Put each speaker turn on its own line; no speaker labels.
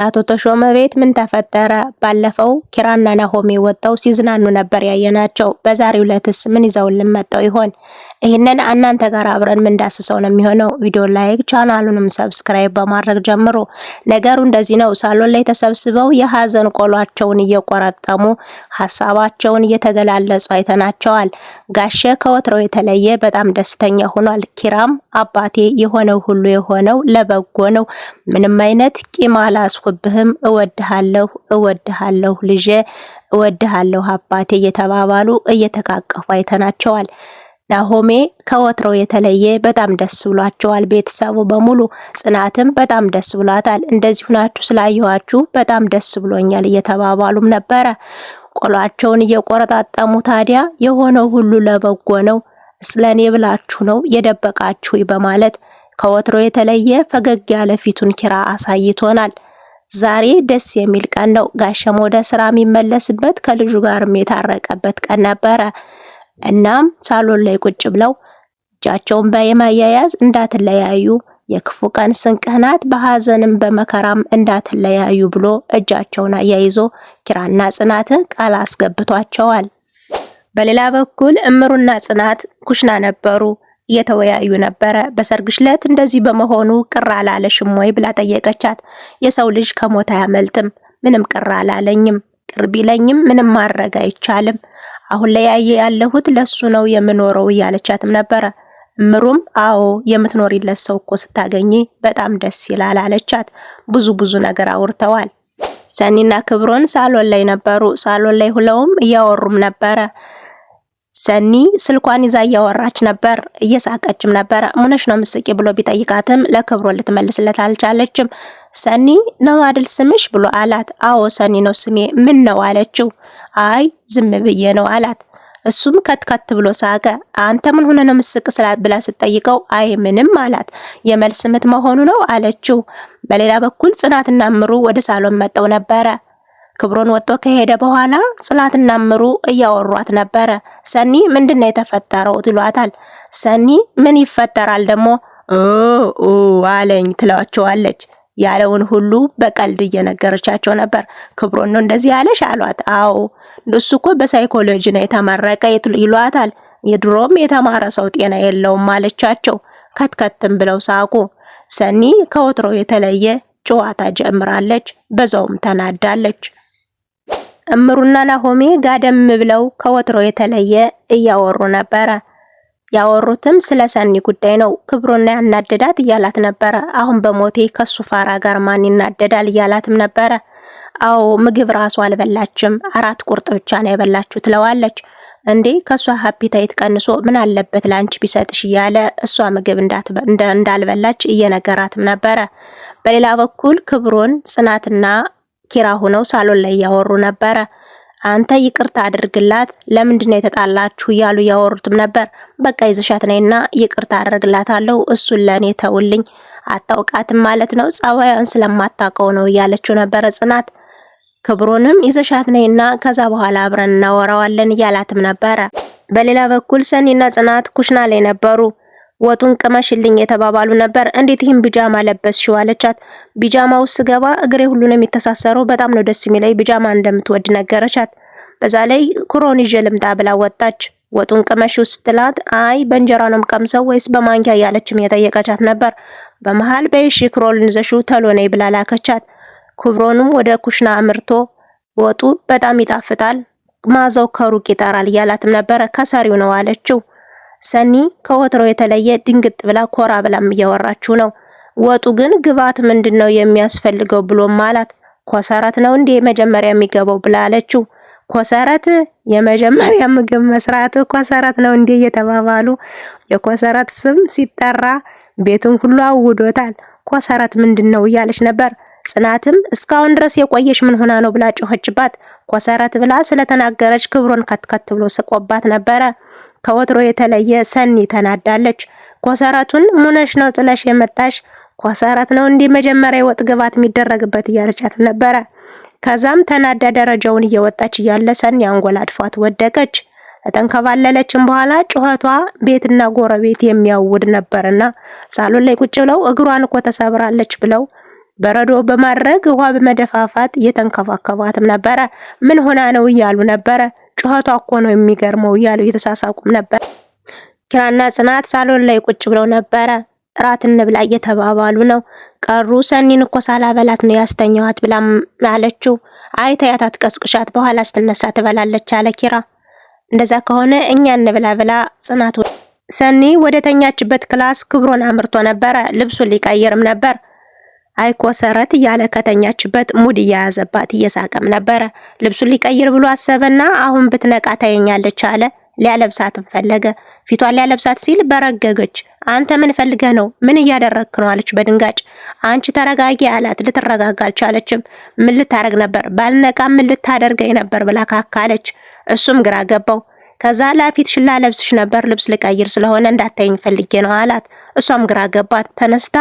አቶ ተሾመ ቤት ምን ተፈጠረ? ባለፈው ኪራና ናሆሜ ወጣው ሲዝናኑ ነበር ያየናቸው። በዛሬው ዕለትስ ምን ይዘውልን መጣው ይሆን? ይህንን እናንተ ጋር አብረን ምን ዳስሰው ነው የሚሆነው። ቪዲዮ ላይክ ቻናሉንም ሰብስክራይብ በማድረግ ጀምሮ ነገሩ እንደዚህ ነው። ሳሎን ላይ ተሰብስበው የሀዘን ቆሏቸውን እየቆረጠሙ ሀሳባቸውን እየተገላለጹ አይተናቸዋል። ጋሼ ከወትሮው የተለየ በጣም ደስተኛ ሆኗል። ኪራም አባቴ የሆነው ሁሉ የሆነው ለበጎ ነው፣ ምንም አይነት ቂም አላስኩብህም፣ እወድሃለሁ ልጄ፣ እወድሃለሁ አባቴ እየተባባሉ እየተቃቀፉ አይተናቸዋል። ናሆሜ ከወትሮው የተለየ በጣም ደስ ብሏቸዋል። ቤተሰቡ በሙሉ ጽናትም በጣም ደስ ብሏታል። እንደዚህ ሁናችሁ ስላየኋችሁ በጣም ደስ ብሎኛል እየተባባሉም ነበረ። ቆሏቸውን እየቆረጣጠሙ ታዲያ የሆነው ሁሉ ለበጎ ነው፣ ስለኔ ብላችሁ ነው የደበቃችሁ በማለት ከወትሮ የተለየ ፈገግ ያለ ፊቱን ኪራ አሳይቶናል። ዛሬ ደስ የሚል ቀን ነው። ጋሸም ወደ ስራ የሚመለስበት ከልጁ ጋርም የታረቀበት ቀን ነበረ። እናም ሳሎን ላይ ቁጭ ብለው እጃቸውን በማያያዝ እንዳትለያዩ፣ የክፉ ቀን ስንቅህ ናት፣ በሐዘንም በመከራም እንዳትለያዩ ብሎ እጃቸውን አያይዞ ኪራና ጽናትን ቃል አስገብቷቸዋል። በሌላ በኩል እምሩና ጽናት ኩሽና ነበሩ፣ እየተወያዩ ነበረ። በሰርግሽ ዕለት እንደዚህ በመሆኑ ቅር አላለሽም ወይ ብላ ጠየቀቻት። የሰው ልጅ ከሞት አያመልጥም፣ ምንም ቅር አላለኝም፣ ቅር ቢለኝም ምንም ማድረግ አይቻልም፣ አሁን ላይ ያለሁት ለሱ ነው የምኖረው እያለቻትም ነበረ። እምሩም አዎ የምትኖሪለት ሰው እኮ ስታገኚ በጣም ደስ ይላል አለቻት። ብዙ ነገር አውርተዋል። ሰኒና ክብሮን ሳሎን ላይ ነበሩ። ሳሎን ላይ ሁለውም እያወሩም ነበረ። ሰኒ ስልኳን ይዛ እያወራች ነበር፣ እየሳቀችም ነበር። ሙነሽ ነው ምስቂ ብሎ ቢጠይቃትም ለክብሮን ልትመልስለት አልቻለችም። ሰኒ ነው አይደል ስምሽ ብሎ አላት። አዎ ሰኒ ነው ስሜ፣ ምን ነው አለችው። አይ ዝም ብዬ ነው አላት። እሱም ከትከት ብሎ ሳቀ። አንተ ምን ሆነ ነው ምስቅ ስላት ብላ ስትጠይቀው አይ ምንም አላት። የመልስ ምት መሆኑ ነው አለችው። በሌላ በኩል ጽናትና እምሩ ወደ ሳሎን መጠው ነበረ። ክብሮን ወጥቶ ከሄደ በኋላ ጽናትና እምሩ እያወሯት ነበረ። ሰኒ ምንድነው የተፈጠረው ትሏታል። ሰኒ ምን ይፈጠራል ደግሞ አለኝ ትላቸዋለች። ያለውን ሁሉ በቀልድ እየነገረቻቸው ነበር። ክብሮን ነው እንደዚህ ያለሽ አሏት። አዎ እሱ እኮ በሳይኮሎጂ ነው የተመረቀ ይሏታል። የድሮም የተማረ ሰው ጤና የለውም ማለቻቸው። ከትከትም ብለው ሳቁ። ሰኒ ከወትሮ የተለየ ጨዋታ ጀምራለች፣ በዛውም ተናዳለች። እምሩና ናሆሜ ጋደም ብለው ከወትሮ የተለየ እያወሩ ነበረ። ያወሩትም ስለ ሰኒ ጉዳይ ነው። ክብሮና ያናደዳት እያላት ነበረ። አሁን በሞቴ ከሱ ፋራ ጋር ማን ይናደዳል እያላትም ነበረ። አዎ ምግብ ራሱ አልበላችም፣ 4 ቁርጥ ብቻ ነው የበላችሁ ትለዋለች። እንዴ ከሷ ሃፒታይት ቀንሶ ምን አለበት ላንቺ ቢሰጥሽ እያለ እሷ ምግብ እንዳልበላች እየነገራትም ነበረ። በሌላ በኩል ክብሮን ጽናትና ኪራ ሆነው ሳሎን ላይ ያወሩ ነበረ። አንተ ይቅርታ አድርግላት፣ ለምንድነው የተጣላችሁ እያሉ ያወሩትም ነበር። በቃ ይዘሻት ነይና ይቅርታ አድርግላታለሁ፣ እሱን ለኔ ተውልኝ፣ አታውቃትም ማለት ነው፣ ጸባዩን ስለማታውቀው ነው እያለችው ነበረ ጽናት። ክብሮንም ይዘሻት ነይና ከዛ በኋላ አብረን እናወራዋለን እያላትም ነበረ። በሌላ በኩል ሰኒና ጽናት ኩሽና ላይ ነበሩ። ወጡን ቅመሽልኝ የተባባሉ ነበር። እንዴት ይህን ቢጃማ ለበስሽው አለቻት። ቢጃማ ውስጥ ገባ እግሬ ሁሉ ነው የሚተሳሰረው፣ በጣም ነው ደስ የሚለኝ፣ ቢጃማ እንደምትወድ ነገረቻት። በዛ ላይ ክሮን ይዤ ልምጣ ብላ ወጣች። ወጡን ቅመሽው ስትላት አይ በእንጀራ ነው ቀምሰው ወይስ በማንኪያ ያለችም የጠየቀቻት ነበር። በመሃል በይሽ ክሮን ይዘሽው ተሎ ነይ ብላ ላከቻት። ክብሮንም ወደ ኩሽና አምርቶ ወጡ በጣም ይጣፍጣል፣ ማዛው ከሩቅ ይጠራል እያላትም ነበረ። ከሰሪው ነው አለችው። ሰኒ ከወትሮ የተለየ ድንግጥ ብላ ኮራ ብላም እያወራችው ነው። ወጡ ግን ግባት ምንድነው የሚያስፈልገው ብሎ ማለት ኮሰረት ነው እንዴ መጀመሪያ የሚገባው ብላ አለችው። ኮሰረት የመጀመሪያ ምግብ መስራት ኮሰረት ነው እንዴ እየተባባሉ የኮሰረት ስም ሲጠራ ቤቱን ሁሉ አውዶታል። ኮሰረት ምንድነው እያለች ነበር። ጽናትም እስካሁን ድረስ የቆየሽ ምን ሆና ነው ብላ ጮኸችባት። ኮሰረት ብላ ስለተናገረች ክብሮን ከትከት ብሎ ስቆባት ነበረ። ከወትሮ የተለየ ሰኒ ተናዳለች። ኮሰረቱን ሙነሽ ነው ጥለሽ የመጣሽ፣ ኮሰረት ነው እንዲህ መጀመሪያ ወጥ ግባት የሚደረግበት እያለቻት ነበረ። ከዛም ተናዳ ደረጃውን እየወጣች እያለ ሰኒ አንጎላድፏት ወደቀች። ተንከባለለችም በኋላ ጩኸቷ ቤትና ጎረቤት የሚያውድ ነበርና ሳሎን ላይ ቁጭ ብለው እግሯን እኮ ተሰብራለች ብለው በረዶ በማድረግ ውሃ በመደፋፋት እየተንከባከቧትም ነበረ። ምን ሆና ነው እያሉ ነበረ። ጩኸቷ እኮ ነው የሚገርመው እያሉ እየተሳሳቁም ነበር። ኪራና ጽናት ሳሎን ላይ ቁጭ ብለው ነበረ። እራት እንብላ እየተባባሉ ነው። ቀሩ ሰኒን እኮ ሳላበላት ነው ያስተኛዋት ብላ አለችው። አይ ተያት አትቀስቅሻት፣ በኋላ ስትነሳ ትበላለች አለ ኪራ። እንደዛ ከሆነ እኛ እንብላ ብላ ጽናት ሰኒ ወደ ተኛችበት ክላስ ክብሮን አምርቶ ነበረ። ልብሱን ሊቀይርም ነበር። አይ ኮሰረት እያለ ከተኛችበት ሙድ እየያዘባት እየሳቀም ነበረ። ልብሱን ሊቀይር ብሎ አሰበና አሁን ብትነቃ ታየኛለች አለ። ሊያለብሳትም ፈለገ። ፊቷን ሊያለብሳት ሲል በረገገች። አንተ ምን ፈልገህ ነው? ምን እያደረግክ ነው? አለች በድንጋጭ። አንቺ ተረጋጊ አላት። ልትረጋጋ አልቻለችም። ምን ልታረግ ነበር? ባልነቃ ምን ልታደርገኝ ነበር ብላ ካካለች። እሱም ግራ ገባው። ከዛ ላፊትሽን ላለብስሽ ነበር ልብስ ልቀይር ስለሆነ እንዳታየኝ ፈልጌ ነው አላት። እሷም ግራ ገባት። ተነስታ